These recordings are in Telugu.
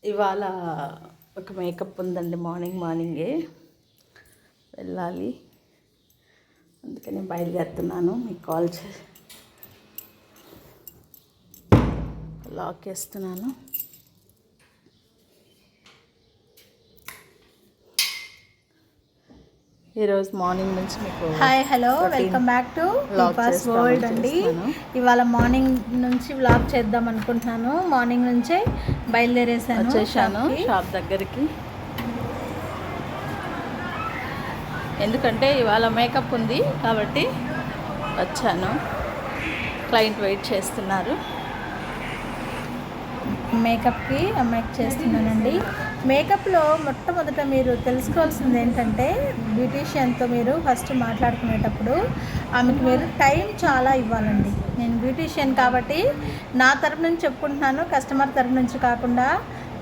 ఇవాళ ఒక మేకప్ ఉందండి. మార్నింగే వెళ్ళాలి, అందుకని బయలుదేరుతున్నాను. మీకు కాల్ చేసి లాక్ వేస్తున్నాను. ఈరోజు మార్నింగ్ నుంచి మీకు hi hello welcome back to Deepa's world అండి. ఇవాళ మార్నింగ్ నుంచి వ్లాగ్ చేద్దాం అనుకుంటున్నాను. మార్నింగ్ నుంచే వచ్చేసాను షాప్ దగ్గరికి. ఎందుకంటే ఇవాళ మేకప్ ఉంది కాబట్టి వచ్చాను. క్లయింట్ వెయిట్ చేస్తున్నారు. మేకప్కి మేక్ చేస్తున్నానండి. మేకప్లో మొట్టమొదట మీరు తెలుసుకోవాల్సింది ఏంటంటే, బ్యూటీషియన్తో మీరు ఫస్ట్ మాట్లాడుకునేటప్పుడు ఆమెకు మీరు టైం చాలా ఇవ్వాలండి. నేను బ్యూటీషియన్ కాబట్టి నా తరపు నుంచి చెప్పుకుంటున్నాను, కస్టమర్ తరపు నుంచి కాకుండా.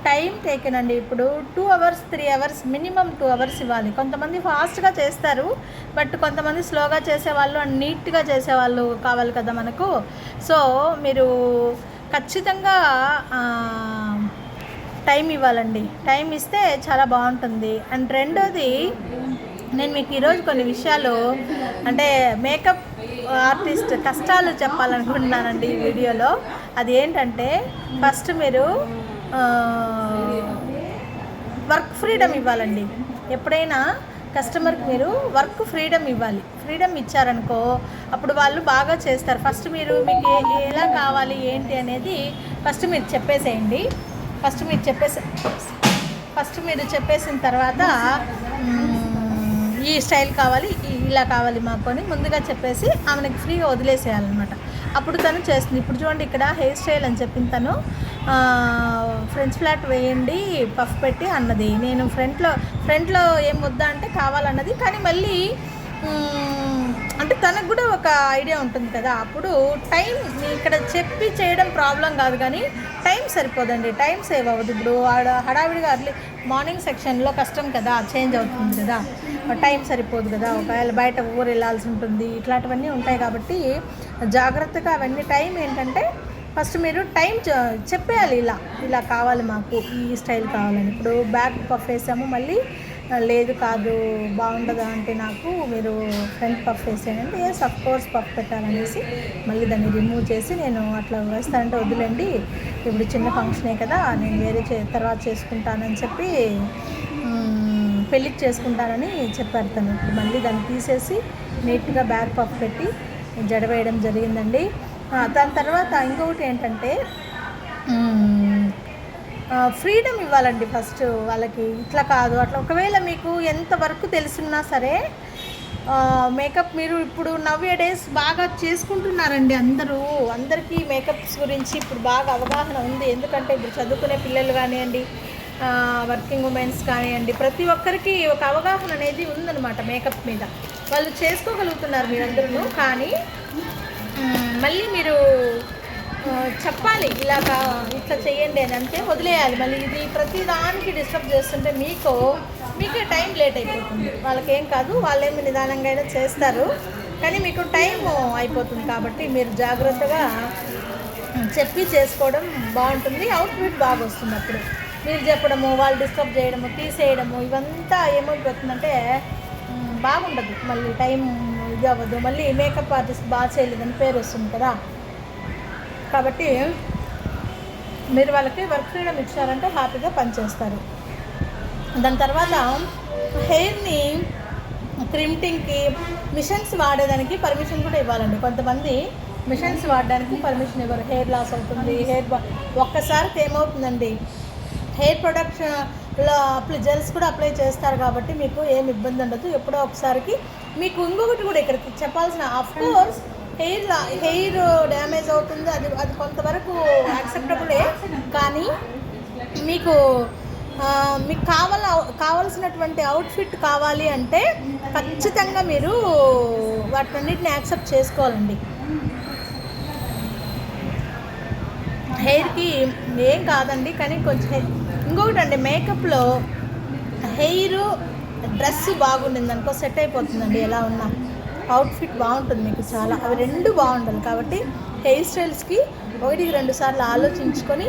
టైం టేకెన్ అండి. ఇప్పుడు 2 hours 3 hours మినిమం 2 hours ఇవ్వాలి. కొంతమంది ఫాస్ట్గా చేస్తారు, బట్ కొంతమంది స్లోగా చేసేవాళ్ళు అండ్ నీట్గా చేసేవాళ్ళు కావాలి కదా మనకు. సో మీరు ఖచ్చితంగా టైం ఇవ్వాలండి. టైం ఇస్తే చాలా బాగుంటుంది. అండ్ రెండోది, నేను మీకు ఈరోజు కొన్ని విషయాలు అంటే మేకప్ ఆర్టిస్ట్ కష్టాలు చెప్పాలనుకుంటున్నానండి ఈ వీడియోలో. అది ఏంటంటే, ఫస్ట్ మీరు వర్క్ ఫ్రీడమ్ ఇవ్వాలండి. ఎప్పుడైనా కస్టమర్కి మీరు వర్క్ ఫ్రీడమ్ ఇవ్వాలి. ఫ్రీడమ్ ఇచ్చారనుకో అప్పుడు వాళ్ళు బాగా చేస్తారు. ఫస్ట్ మీరు మీకు ఎలా కావాలి ఏంటి అనేది ఫస్ట్ మీరు చెప్పేసేయండి. ఫస్ట్ మీరు చెప్పేసిన తర్వాత ఈ స్టైల్ కావాలి, ఇలా కావాలి మాకు అని ముందుగా చెప్పేసి ఆమెకి ఫ్రీగా వదిలేసేయాలన్నమాట. అప్పుడు తను చేస్తుంది. ఇప్పుడు చూడండి, ఇక్కడ హెయిర్ స్టైల్ అని చెప్పింది తను. ఫ్రెంచ్ ఫ్లాట్ వేయండి పఫ్ పెట్టి అన్నది. నేను ఫ్రంట్లో ఏం వద్దా అంటే కావాలన్నది. కానీ మళ్ళీ అంటే తనకు కూడా ఒక ఐడియా ఉంటుంది కదా. అప్పుడు టైం ఇక్కడ చెప్పి చేయడం ప్రాబ్లం కాదు, కానీ టైం సరిపోదండి. టైం సేవ్ అవ్వదు. ఇప్పుడు హడావిడిగా మార్నింగ్ సెక్షన్లో కష్టం కదా, చేంజ్ అవుతుంది కదా, టైం సరిపోదు కదా. ఒకవేళ బయట ఊరు వెళ్ళాల్సి ఉంటుంది, ఇట్లాంటివన్నీ ఉంటాయి. కాబట్టి జాగ్రత్తగా అవన్నీ టైం ఏంటంటే ఫస్ట్ మీరు టైం చెప్పేయాలి. ఇలా కావాలి మాకు, ఈ స్టైల్ కావాలని. ఇప్పుడు బ్యాక్ పఫ్ వేసాము, మళ్ళీ లేదు కాదు బాగుండదా అంటే నాకు మీరు ఫ్రంట్ పఫ్ వేసానంటే ఎస్ అఫ్ కోర్స్ పఫ్ పెట్టాలనేసి మళ్ళీ దాన్ని రిమూవ్ చేసి నేను అట్లా వేస్తానంటే వద్దులేండి, ఇప్పుడు చిన్న ఫంక్షనే కదా, నేను వేరే తర్వాత చేసుకుంటానని చెప్పి పెళ్ళికి చేసుకుంటానని చెప్పారు తను. ఇప్పుడు మళ్ళీ దాన్ని తీసేసి నీట్గా బ్యాక్ పఫ్ పెట్టి జడవేయడం జరిగిందండి. దాని తర్వాత ఇంకొకటి ఏంటంటే, ఫ్రీడమ్ ఇవ్వాలండి ఫస్ట్ వాళ్ళకి. ఇట్లా కాదు అట్లా. ఒకవేళ మీకు ఎంతవరకు తెలుసున్నా సరే మేకప్ మీరు ఇప్పుడు డేస్ బాగా చేసుకుంటున్నారండి. అందరికీ మేకప్స్ గురించి ఇప్పుడు బాగా అవగాహన ఉంది. ఎందుకంటే ఇప్పుడు చదువుకునే పిల్లలు కానివ్వండి, వర్కింగ్ ఉమెన్స్ కానివ్వండి, ప్రతి ఒక్కరికి ఒక అవగాహన అనేది ఉందన్నమాట మేకప్ మీద. వాళ్ళు చేసుకోగలుగుతున్నారు మీరందరూ. కానీ మళ్ళీ మీరు చెప్పాలి, ఇట్లా చేయండి అని అంటే వదిలేయాలి. మళ్ళీ ఇది ప్రతి దానికి డిస్టర్బ్ చేస్తుంటే మీకే టైం లేట్ అయిపోతుంది. వాళ్ళకేం కాదు, వాళ్ళేమి నిదానంగా అయినా చేస్తారు, కానీ మీకు టైం అయిపోతుంది. కాబట్టి మీరు జాగ్రత్తగా చెప్పి చేసుకోవడం బాగుంటుంది. అవుట్ఫిట్ బాగా వస్తుంది. అప్పుడు మీరు చెప్పడము, వాళ్ళు డిస్టర్బ్ చేయడము, తీసేయడము, ఇవంతా ఏమైపోతుందంటే బాగుండదు. మళ్ళీ టైం ఇది అవ్వదు. మళ్ళీ మేకప్ ఆర్టిస్ట్ బాగా చేయలేదని పేరు వస్తుంది కదా. కాబట్టి మీరు వాళ్ళకి వర్క్ ఫ్రీడమ్ ఇచ్చారంటే హ్యాపీగా పనిచేస్తారు. దాని తర్వాత హెయిర్ని క్రిమ్టింగ్కి మిషన్స్ వాడేదానికి పర్మిషన్ కూడా ఇవ్వాలండి. కొంతమంది మిషన్స్ వాడడానికి పర్మిషన్ ఇవ్వరు. హెయిర్ లాస్ అవుతుంది. ఒక్కసారికి ఏమవుతుందండి, హెయిర్ ప్రొడక్ట్లో జెల్స్ కూడా అప్లై చేస్తారు కాబట్టి మీకు ఏమి ఇబ్బంది ఉండదు. ఎప్పుడో ఒకసారికి మీకు ఇంకొకటి కూడా ఇక్కడ చెప్పాల్సిన, ఆఫ్కోర్స్ హెయిర్ డ్యామేజ్ అవుతుంది, అది కొంతవరకు యాక్సెప్టబులే. కానీ మీకు కావాల్సినటువంటి అవుట్ఫిట్ కావాలి అంటే ఖచ్చితంగా మీరు వాటన్నిటిని యాక్సెప్ట్ చేసుకోవాలండి. హెయిర్కి ఏం కాదండి, కానీ కొంచెం ఇంకొకటి అండి, మేకప్లో హెయిర్ డ్రెస్ బాగుండింది అనుకో సెట్ అయిపోతుందండి. ఎలా ఉన్నా అవుట్ఫిట్ బాగుంటుంది మీకు చాలా. అవి రెండు బాగుండాలి. కాబట్టి హెయిర్ స్టైల్స్కి 1-2 సార్లు ఆలోచించుకొని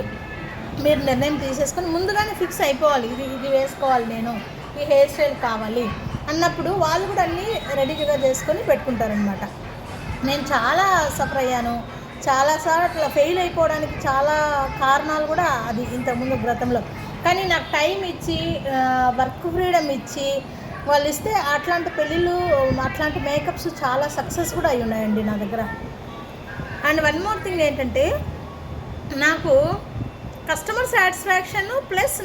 మీరు నిర్ణయం తీసేసుకొని ముందుగానే ఫిక్స్ అయిపోవాలి, ఇది వేసుకోవాలి, నేను ఈ హెయిర్ స్టైల్ కావాలి అన్నప్పుడు వాళ్ళు కూడా అన్నీ రెడీగా చేసుకొని పెట్టుకుంటారనమాట. నేను చాలా సఫర్ అయ్యాను, చాలాసార్లు అట్లా ఫెయిల్ అయిపోవడానికి చాలా కారణాలు కూడా అది ఇంతకుముందు గతంలో. కానీ నాకు టైం ఇచ్చి వర్క్ ఫ్రీడమ్ ఇచ్చి వాళ్ళు ఇస్తే అట్లాంటి పెళ్ళిళ్ళు, అట్లాంటి మేకప్స్ చాలా సక్సెస్ కూడా అయి ఉన్నాయండి నా దగ్గర. అండ్ వన్ మోర్ థింగ్ ఏంటంటే, నాకు కస్టమర్ సాటిస్ఫాక్షన్ ప్లస్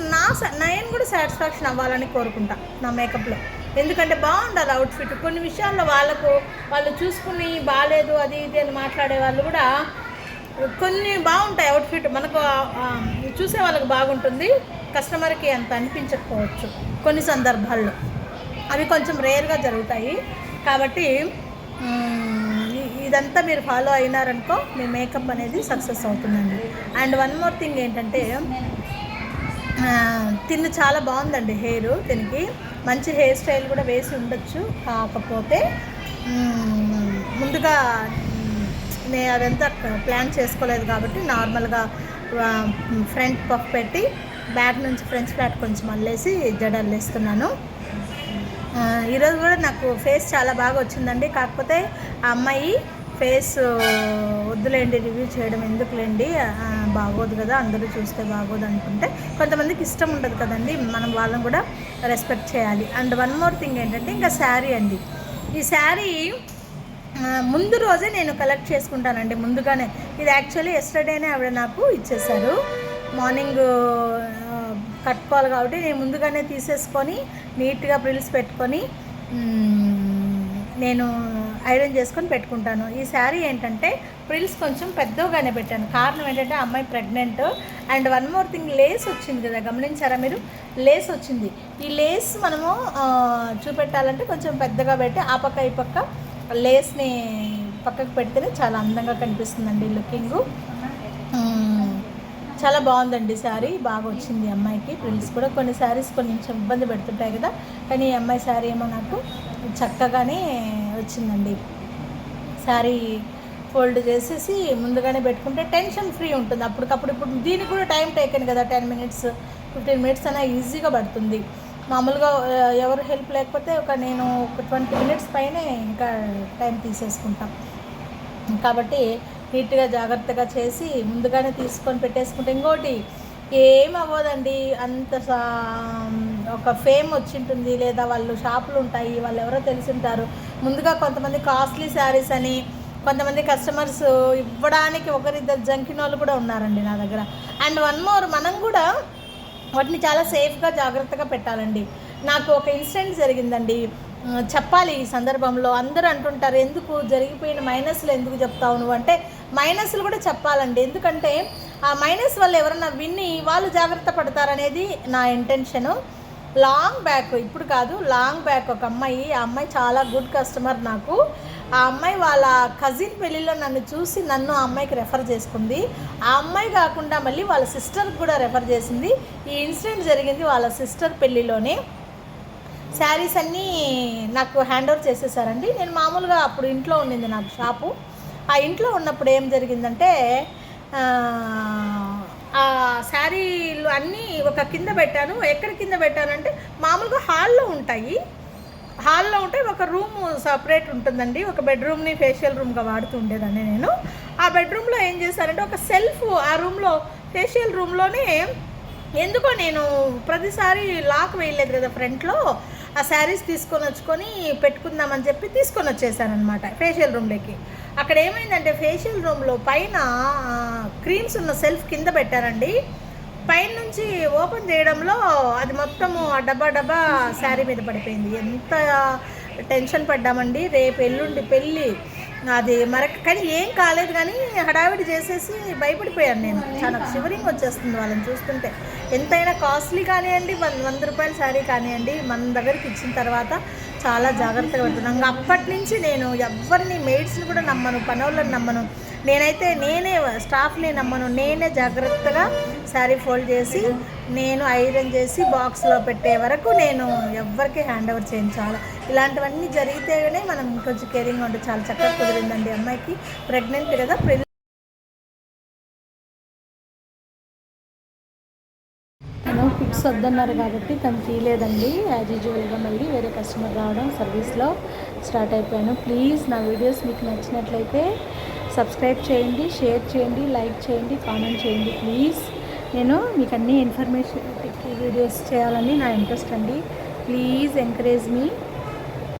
నేను కూడా సాటిస్ఫాక్షన్ అవ్వాలని కోరుకుంటా నా మేకప్లో. ఎందుకంటే బాగుండాలి అవుట్ఫిట్. కొన్ని విషయాల్లో వాళ్ళు చూసుకుని బాగాలేదు అది ఇది అని మాట్లాడే వాళ్ళు కూడా కొన్ని బాగుంటాయి అవుట్ఫిట్, మనకు చూసే వాళ్ళకి బాగుంటుంది, కస్టమర్కి అంత అనిపించకపోవచ్చు కొన్ని సందర్భాల్లో. అవి కొంచెం రేర్గా జరుగుతాయి. కాబట్టి ఇదంతా మీరు ఫాలో అయినారనుకో మీ మేకప్ అనేది సక్సెస్ అవుతుందండి. అండ్ వన్ మోర్ థింగ్ ఏంటంటే, తిను చాలా బాగుందండి హెయిర్, తినికి మంచి హెయిర్ స్టైల్ కూడా వేసి ఉండొచ్చు. కాకపోతే ముందుగా నేను అదంతా ప్లాన్ చేసుకోలేదు కాబట్టి నార్మల్గా ఫ్రంట్ పఫ్ పెట్టి బ్యాక్ నుంచి ఫ్రంట్ ఫ్లాట్ కొంచెం అల్లేసి జడలు వేస్తున్నాను. ఈరోజు కూడా నాకు ఫేస్ చాలా బాగా వచ్చిందండి. కాకపోతే ఆ అమ్మాయి ఫేస్ వద్దులేండి, రివ్యూ చేయడం ఎందుకులేండి, బాగోదు కదా, అందరూ చూస్తే బాగోదు అనుకుంటే కొంతమందికి ఇష్టం ఉండదు కదండి, మనం వాళ్ళని కూడా రెస్పెక్ట్ చేయాలి. అండ్ వన్ మోర్ థింగ్ ఏంటంటే, ఇంకా శారీ అండి. ఈ శారీ ముందు రోజే నేను కలెక్ట్ చేసుకుంటానండి, ముందుగానే. ఇది యాక్చువల్లీ ఎస్టర్డేనే ఆవిడ నాకు ఇచ్చేశారు. మార్నింగ్ కట్టుకోవాలి కాబట్టి నేను ముందుగానే తీసేసుకొని నీట్గా ప్రిల్స్ పెట్టుకొని నేను ఐరన్ చేసుకొని పెట్టుకుంటాను. ఈ శారీ ఏంటంటే ప్రిల్స్ కొంచెం పెద్దగానే పెట్టాను. కారణం ఏంటంటే అమ్మాయి pregnant. And one more thing, లేస్ వచ్చింది కదా, గమనించారా మీరు? లేస్ వచ్చింది. ఈ లేస్ మనము చూపెట్టాలంటే కొంచెం పెద్దగా పెట్టి ఆ పక్క ఈ పక్క లేస్ని పక్కకు పెడితేనే చాలా అందంగా కనిపిస్తుందండి లుకింగు. చాలా బాగుందండి శారీ, బాగా వచ్చింది అమ్మాయికి. ప్రిల్స్ కూడా కొన్ని శారీస్ కొంచెం ఇబ్బంది పెడుతుంటాయి కదా, కానీ ఈ అమ్మాయి శారీ ఏమో నాకు చక్కగానే వచ్చిందండి. శారీ ఫోల్డ్ చేసేసి ముందుగానే పెట్టుకుంటే టెన్షన్ ఫ్రీ ఉంటుంది అప్పటికప్పుడు. ఇప్పుడు దీనికి కూడా టైం టేకెన్ కదా, 10 minutes 15 minutes అయినా ఈజీగా పడుతుంది. మామూలుగా ఎవరు హెల్ప్ లేకపోతే నేను ఒక 20 minutes పైనే ఇంకా టైం తీసేసుకుంటాం. కాబట్టి నీట్గా జాగ్రత్తగా చేసి ముందుగానే తీసుకొని పెట్టేసుకుంటే ఇంకోటి ఏం అవ్వదండి. అంత ఒక ఫేమ్ వచ్చింటుంది, లేదా వాళ్ళు షాపులు ఉంటాయి, వాళ్ళు ఎవరో తెలిసి ఉంటారు. ముందుగా కొంతమంది కాస్ట్లీ శారీస్ అని కొంతమంది కస్టమర్స్ ఇవ్వడానికి ఒకరిద్దరు జంకిన వాళ్ళు కూడా ఉన్నారండి నా దగ్గర. అండ్ వన్ మోర్, మనం కూడా వాటిని చాలా సేఫ్గా జాగ్రత్తగా పెట్టాలండి. నాకు ఒక ఇన్సిడెంట్ జరిగిందండి, చెప్పాలి ఈ సందర్భంలో. అందరూ అంటుంటారు, ఎందుకు జరిగిపోయిన మైనస్లు ఎందుకు చెప్తావు నువ్వు అంటే, మైనస్లు కూడా చెప్పాలండి. ఎందుకంటే ఆ మైనస్ వల్ల ఎవరన్నా విని వాళ్ళు జాగ్రత్త పడతారనేది నా ఇంటెన్షను. లాంగ్ బ్యాక్, ఇప్పుడు కాదు, లాంగ్ బ్యాక్ ఒక అమ్మాయి, ఆ అమ్మాయి చాలా గుడ్ కస్టమర్ నాకు. ఆ అమ్మాయి వాళ్ళ కజిన్ పెళ్ళిలో నన్ను చూసి నన్ను ఆ అమ్మాయికి రెఫర్ చేసుకుంది. ఆ అమ్మాయి కాకుండా మళ్ళీ వాళ్ళ సిస్టర్కి కూడా రెఫర్ చేసింది. ఈ ఇన్సిడెంట్ జరిగింది వాళ్ళ సిస్టర్ పెళ్ళిలోనే. శారీస్ అన్నీ నాకు హ్యాండ్ ఓవర్ చేసేసారండి. నేను మామూలుగా అప్పుడు ఇంట్లో ఉండింది నాకు షాపు. ఆ ఇంట్లో ఉన్నప్పుడు ఏం జరిగిందంటే, ఆ శారీలు అన్నీ ఒక కింద పెట్టాను. ఎక్కడ కింద పెట్టానంటే, మామూలుగా హాల్లో ఉంటాయి, ఒక రూమ్ సపరేట్ ఉంటుందండి. ఒక బెడ్రూమ్ని ఫేషియల్ రూమ్గా వాడుతూ ఉండేదాన్ని నేను. ఆ బెడ్రూమ్లో ఏం చేశారంటే, ఒక సెల్ఫ్ ఆ రూమ్లో, ఫేషియల్ రూమ్లోనే ఎందుకో నేను ప్రతిసారి లాక్ వేయలేదు కదా ఫ్రంట్లో, ఆ శారీస్ తీసుకొని వచ్చుకొని పెట్టుకుందామని చెప్పి తీసుకొని వచ్చేసానమాట ఫేషియల్ రూమ్లోకి. అక్కడ ఏమైందంటే, ఫేషియల్ రూమ్లో పైన క్రీమ్స్ ఉన్న సెల్ఫ్ కింద పెట్టారండి. పైన నుంచి ఓపెన్ చేయడంలో అది మొత్తము ఆ డబ్బా శారీ మీద పడిపోయింది. ఎంత టెన్షన్ పడ్డామండి. రేపు ఎల్లుండి పెళ్ళి, అది కానీ ఏం కాలేదు. కానీ హడావిడి చేసేసి భయపడిపోయాను నేను. చాలా షివరింగ్ వచ్చేస్తుంది వాళ్ళని చూస్తుంటే. ఎంతైనా కాస్ట్లీ కానివ్వండి, 100 రూపాయల శారీ కానివ్వండి, మన దగ్గరికి ఇచ్చిన తర్వాత చాలా జాగ్రత్తగా పెడుతున్నాను. అప్పటి నుంచి నేను ఎవరిని, మెయిడ్స్ని కూడా నమ్మను, పనోళ్ళని నమ్మను. నేనే స్టాఫ్ని నమ్మను. నేనే జాగ్రత్తగా శారీ ఫోల్డ్ చేసి, నేను ఐరన్ చేసి బాక్స్లో పెట్టే వరకు నేను ఎవరికి హ్యాండ్ ఓవర్ చేయను. చాలా ఇలాంటివన్నీ జరిగితేనే మనం కొంచెం కేరింగ్గా ఉంటుంది. చాలా చక్కగా కుదిరిందండి అమ్మాయికి. ప్రెగ్నెంట్ కదా, తీశాను. పిక్స్ వద్దన్నారు కాబట్టి తను తీయలేదండి. యాజ్ యూజువల్గా మళ్ళీ వేరే కస్టమర్ రావడం సర్వీస్లో స్టార్ట్ అయిపోయాను. ప్లీజ్ నా వీడియోస్ మీకు నచ్చినట్లయితే సబ్స్క్రైబ్ చేయండి, షేర్ చేయండి, లైక్ చేయండి, కామెంట్ చేయండి ప్లీజ్. నేను మీకు అన్ని ఇన్ఫర్మేషన్ వీడియోస్ చేయాలని నా ఇంట్రెస్ట్ అండి. Please encourage me.